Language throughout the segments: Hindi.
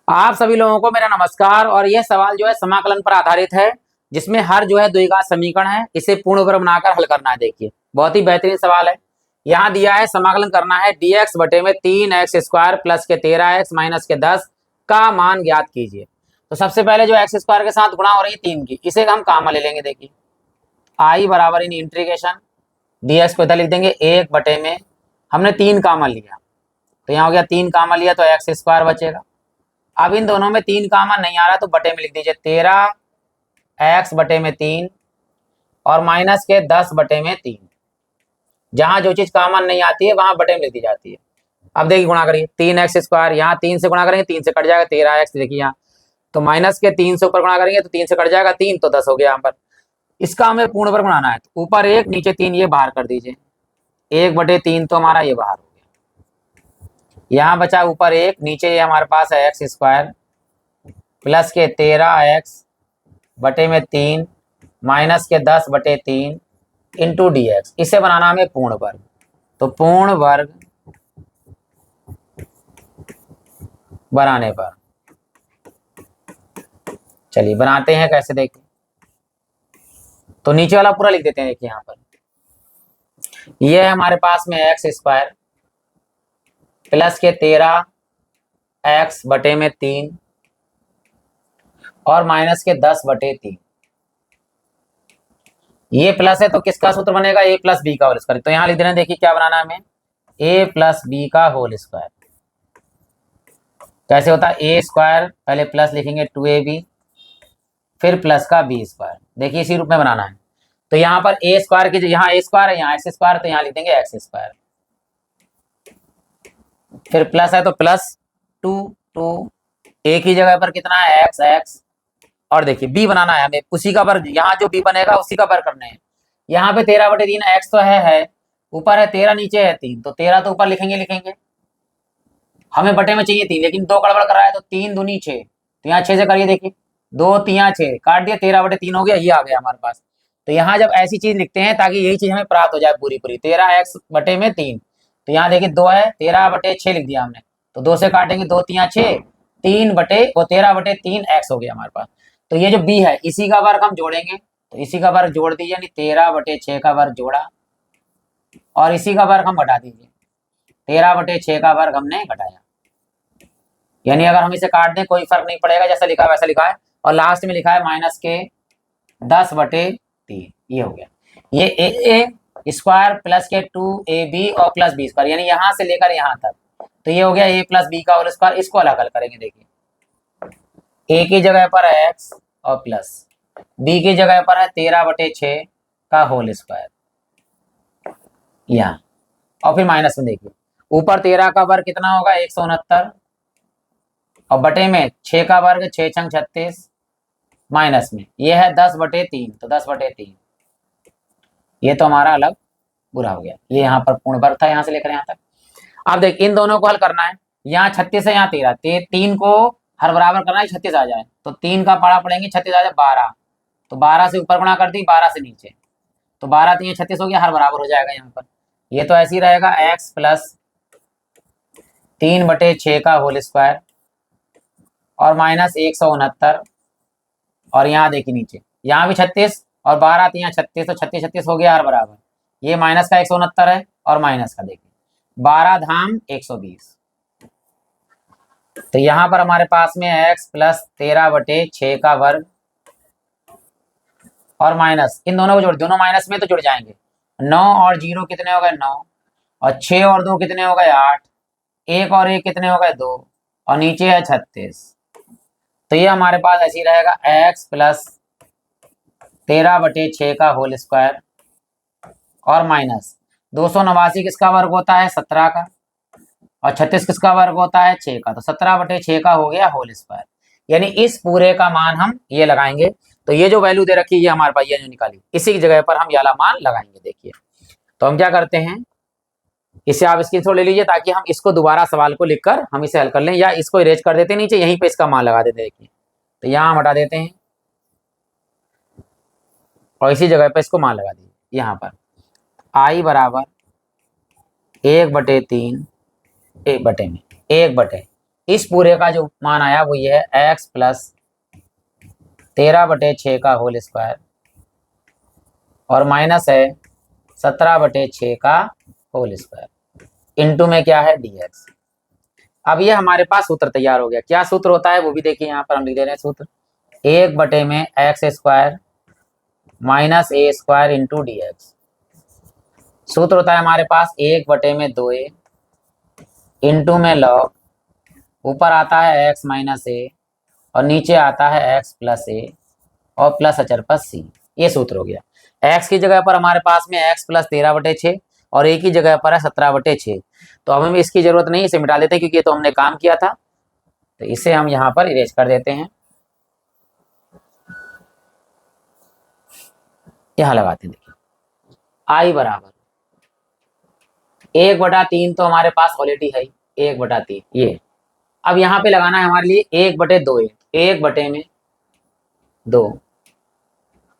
आप सभी लोगों को मेरा नमस्कार। और यह सवाल जो है समाकलन पर आधारित है, जिसमें हर जो है द्विघात समीकरण है, इसे पूर्ण वर्ग बनाकर हल करना है। देखिए बहुत ही बेहतरीन सवाल है। यहाँ दिया है समाकलन करना है dx बटे में 3x स्क्वायर प्लस के 13x माइनस के 10 का मान ज्ञात कीजिए। तो सबसे पहले जो एक्स स्क्वायर के साथ गुणा हो रही है 3 की, इसे हम कामन ले लेंगे। देखिए आई बराबर इन इंटीग्रेशन dx को इधर लिख देंगे 1 बटे में, हमने 3 कामन लिया तो यहाँ हो गया 3 कामन लिया तो एक्स स्क्वायर बचेगा। अब इन दोनों में 3 कामन नहीं आ रहा तो बटे में लिख दीजिए 13x बटे में 3 और माइनस के 10 बटे में 3। जहां जो चीज कामन नहीं आती है वहां बटे में लिख दी जाती है। अब देखिए गुणा करिए 3x स्क्वायर, यहाँ 3 से गुणा करेंगे 3 से कट जाएगा 13x। देखिए यहाँ तो माइनस के 3 से ऊपर गुणा करेंगे तो 3 से कट जाएगा 3 तो 10 हो गया। यहाँ पर इसका हमें पूर्ण वर्ग बनाना है तो ऊपर 1 नीचे 3 ये बाहर कर दीजिए। 1 बटे 3 तो हमारा ये बाहर हो गया। यहाँ बचा ऊपर 1 नीचे ये हमारे पास है एक्स स्क्वायर प्लस के 13x बटे में 3 माइनस के 10 बटे 3 इंटू डी एक्स। इसे बनाना हमें पूर्ण वर्ग। तो पूर्ण वर्ग बनाने पर चलिए बनाते हैं कैसे देखिए। तो नीचे वाला पूरा लिख देते हैं। देखिए यहाँ पर ये है हमारे पास में एक्स स्क्वायर प्लस के 13x बटे में 3 और माइनस के 10 बटे 3। ये प्लस है तो किसका सूत्र बनेगा, a प्लस बी का होल स्क्वायर। तो यहाँ लिख देना, देखिए क्या बनाना है हमें, a प्लस बी का होल स्क्वायर। कैसे होता है, ए स्क्वायर पहले प्लस लिखेंगे 2ab फिर प्लस का बी स्क्वायर। देखिए इसी रूप में बनाना है। तो यहाँ पर ए स्क्वायर की, यहाँ ए स्क्वायर है यहाँ एक्स स्क्वायर, तो यहाँ लिख देंगे एक्स स्क्वायर फिर प्लस है तो प्लस 2 ए की जगह पर कितना है एक्स एक्स। और देखिए बी बनाना है हमें, उसी का वर्ग, यहाँ जो बी बनेगा उसी का वर्ग करने हैं। यहाँ पे 13 बटे 3 एक्स तो है ऊपर है 13 नीचे है 3, तो 13 तो ऊपर लिखेंगे हमें बटे में चाहिए 3, लेकिन 2 गड़बड़ कर रहा है तो 3 दूनी 6, तो यहाँ 6 से करिए। देखिए 2 3 6 काट दिया, 13 बटे 3 हो गया, ये आ गया हमारे पास। तो यहाँ जब ऐसी चीज लिखते हैं ताकि यही चीज हमें प्राप्त हो जाए पूरी 13x बटे में 3। तो यहाँ देखिए 2 है, 13 बटे 6 लिख दिया हमने, तो 2 से काटेंगे 2 3 6, 3 बटे वो 13 बटे 3 एक्स हो गया हमारे पास। तो ये जो बी है इसी का वर्ग हम जोड़ेंगे, तो इसी का वर्ग जोड़ दीजिए, यानी 13 बटे 6 का वर्ग जोड़ा और इसी का वर्ग हम घटा दीजिए। 13 बटे 6 का वर्ग हमने घटाया, यानी अगर हम इसे काट दें कोई फर्क नहीं पड़ेगा, जैसा लिखा है वैसा लिखा है। और लास्ट में लिखा है माइनस के 10 बटे 3, ये हो गया। ये ए स्क्वायर प्लस के 2ab और प्लस बी स्क्वायर, यानी यहाँ से लेकर यहाँ तक, तो ये हो गया a प्लस बी का होल स्क्वायर। इसको अलग अलग करेंगे। देखिए a की जगह पर है x और प्लस b की जगह पर है 13 बटे 6 का होल स्क्वायर यहाँ, और फिर माइनस में देखिए ऊपर 13 का वर्ग कितना होगा 169 और बटे में 6 का वर्ग 6 छंग 36 माइनस में ये है 10 बटे 3, तो 10 बटे 3 ये तो हमारा अलग बुरा हो गया। ये यहाँ पर पूर्ण वर्ग था यहाँ से लेकर यहाँ तक। अब देख इन दोनों को हल करना है, यहाँ 36 है यहाँ 13, 3 को हर बराबर करना है 36 आ जाए, तो 3 का पढ़ा पड़ेंगे 36 आ जाए 12, तो 12 से ऊपर गुणा कर दी 12 से नीचे, तो 12 3 36 हो गया, हर बराबर हो जाएगा यहाँ पर। ये तो ऐसे ही रहेगा x प्लस 3 बटे 6 का होल स्क्वायर और माइनस 169 और यहाँ देखिए नीचे यहाँ भी 36 और 12 3 36, तो 36 36 हो गया हर बराबर। ये माइनस का 169 है और माइनस का देखिए 12 धाम 120, तो यहाँ पर हमारे पास में x प्लस 13 बटे 6 का वर्ग और माइनस इन दोनों को जोड़, दोनों माइनस में तो जुड़ जाएंगे। 9 और 0 कितने हो गए 9, और 6 और 2 कितने हो गए 8, 1 और 1 कितने हो गए 2 और नीचे है 36। तो ये हमारे पास ऐसे ही रहेगा x प्लस 13 बटे 6 का होल स्क्वायर और माइनस 289 किसका वर्ग होता है 17 का, और 36 किसका वर्ग होता है 6 का, तो 17 बटे 6 का हो गया होल स्क्वायर। यानी इस पूरे का मान हम ये लगाएंगे, तो ये जो वैल्यू दे रखी है हमारे पास ये जो निकाली, इसी की जगह पर हम ये वाला मान लगाएंगे। देखिए तो हम क्या करते हैं, इसे आप स्क्रीनशॉट ले लीजिए ताकि हम इसको दोबारा सवाल को लिखकर हम इसे हल कर लें, या इसको इरेज कर देते हैं नीचे, यहीं पे इसका मान लगा देते हैं। देखिए तो यहाँ हम हटा देते हैं और इसी जगह पे इसको मान लगा दीजिए। यहाँ पर आई बराबर 1 बटे 3 1 बटे में 1 बटे इस पूरे का जो मान आया वो ये है x प्लस 13/6 का होल स्क्वायर और माइनस है 17/6 का होल स्क्वायर इंटू में क्या है dx। अब ये हमारे पास सूत्र तैयार हो गया। क्या सूत्र होता है वो भी देखिए, यहाँ पर हम लिख दे रहे हैं सूत्र 1/में x square minus a square into D x. सूत्र होता है हमारे पास 1/में 2a इंटू में लॉग, ऊपर आता है x माइनस a और नीचे आता है x प्लस a और प्लस अचर पर c। ये सूत्र हो गया। x की जगह पर हमारे पास में x प्लस 13/6 और a की जगह पर है 17/6। तो हमें इसकी जरूरत नहीं, इसे मिटा देते हैं क्योंकि ये तो हमने काम किया था। तो इसे हम यहाँ पर इरेज कर देते हैं। यहाँ लगाते हैं, देखिए i बराबर 1/3 तो हमारे पास ऑलरेडी है 1/3 ये। अब यहाँ पे लगाना है हमारे लिए 1/2 1/में 2।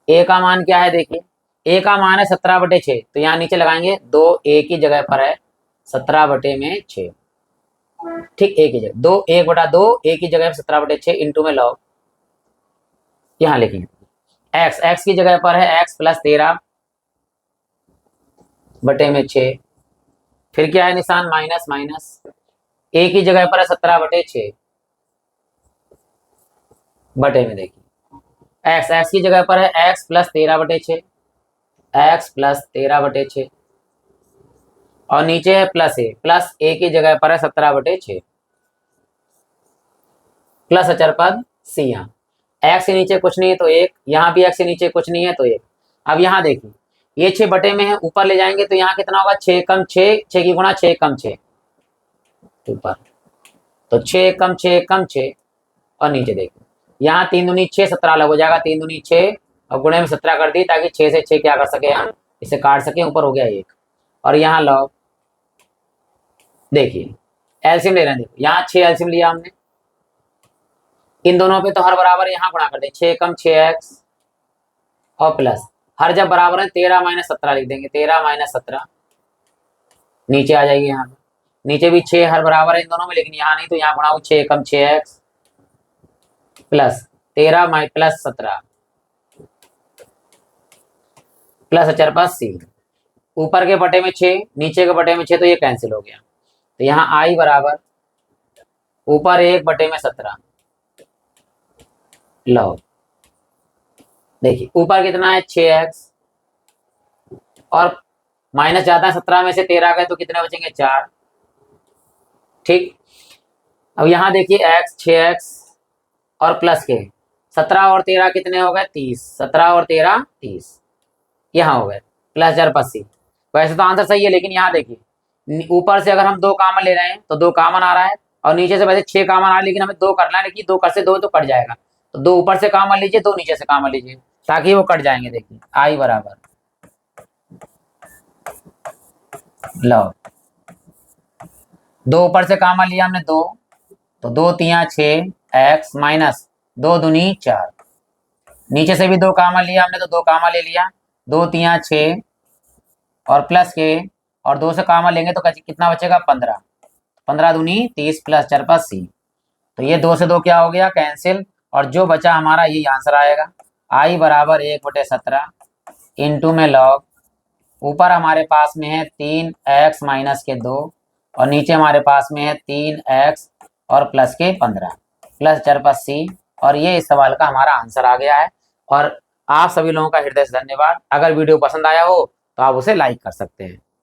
a का मान क्या है, देखिए a का मान है 17/6, तो यहाँ नीचे लगाएंगे 2 a की जगह पर है 17/6। ठीक, a की जगह 2 1/2 a की जगह 17/6 इंटू में लॉग, यहाँ लिखेंगे x की जगह पर है x प्लस 13/6। फिर क्या है निशान माइनस माइनस, a की जगह पर है 17/6 बटे में देखिए x की जगह पर है x प्लस 13/6 x प्लस 13/6 और नीचे है प्लस a की जगह पर है 17/6 प्लस अचर पद c। यहाँ x के नीचे कुछ नहीं है तो 1, यहाँ भी x के नीचे कुछ नहीं है तो 1। अब यहाँ देखिए ये 6 बटे में है, ऊपर ले जाएंगे तो यहाँ कितना होगा 6 कम 6, 6 की गुणा 6 कम 6 ऊपर, तो 6 कम 6 कम 6 और नीचे देखिए यहाँ 3 दूनी 6 17 अलग हो जाएगा, 3 दूनी 6 और गुणे में 17 कर दी ताकि 6 से 6 क्या कर सके हम इसे काट सके, ऊपर हो गया 1 और यहाँ लॉग देखिए एलसीएम ले रहे हैं। देखो यहाँ 6 एलसीएम लिया हमने, इन दोनों पे तो हर बराबर यहाँ गुणा कर दे 6 कम 6x और प्लस हर जब बराबर है 13 माइनस 17 लिख देंगे 13 माइनस 17 नीचे आ जाएगी। यहाँ पे नीचे भी 6 हर बराबर है इन दोनों में, लेकिन यहाँ नहीं तो यहाँ गुणा 6 कम 6x प्लस 13 माइ प्लस 17 प्लस अचर पास c। ऊपर के बटे में 6 नीचे के बटे में 6 तो ये कैंसिल हो गया। तो यहाँ i बराबर ऊपर 1/17 लॉग देखिए ऊपर कितना है 6x और माइनस जाता है 17 में से 13 गए तो कितने बचेंगे 4। ठीक, अब यहाँ देखिए x 6x और प्लस के 17 और 13 कितने हो गए 30, 17 और 13 30 यहाँ हो गए प्लस 4/80। वैसे तो आंसर सही है, लेकिन यहाँ देखिए ऊपर से अगर हम 2 कॉमन ले रहे हैं तो 2 कॉमन आ रहा है और नीचे से वैसे 6 कॉमन आ रहा है, लेकिन हमें 2 करना है, लेकिन 2 कर से 2 तो कट जाएगा, तो 2 ऊपर से कॉमन लीजिए 2 नीचे से कॉमन लीजिए ताकि वो कट जाएंगे। देखिए i बराबर लॉग 2 ऊपर से कॉमन लिया हमने 2, तो 2 3 6 x माइनस 2 दूनी 4, नीचे से भी 2 कॉमन लिया हमने तो 2 कॉमन ले लिया 2 3 6 और प्लस के और 2 से कॉमन लेंगे तो कितना बचेगा 15, 15 दूनी 30 प्लस 4/c। तो ये 2 से 2 क्या हो गया कैंसिल और जो बचा हमारा यही आंसर आएगा। i बराबर 1/17 इंटू में लॉग, ऊपर हमारे पास में है 3x माइनस के 2 और नीचे हमारे पास में है 3x और प्लस के 15 प्लस 4/c और ये इस सवाल का हमारा आंसर आ गया है। और आप सभी लोगों का हृदय से धन्यवाद। अगर वीडियो पसंद आया हो तो आप उसे लाइक कर सकते हैं।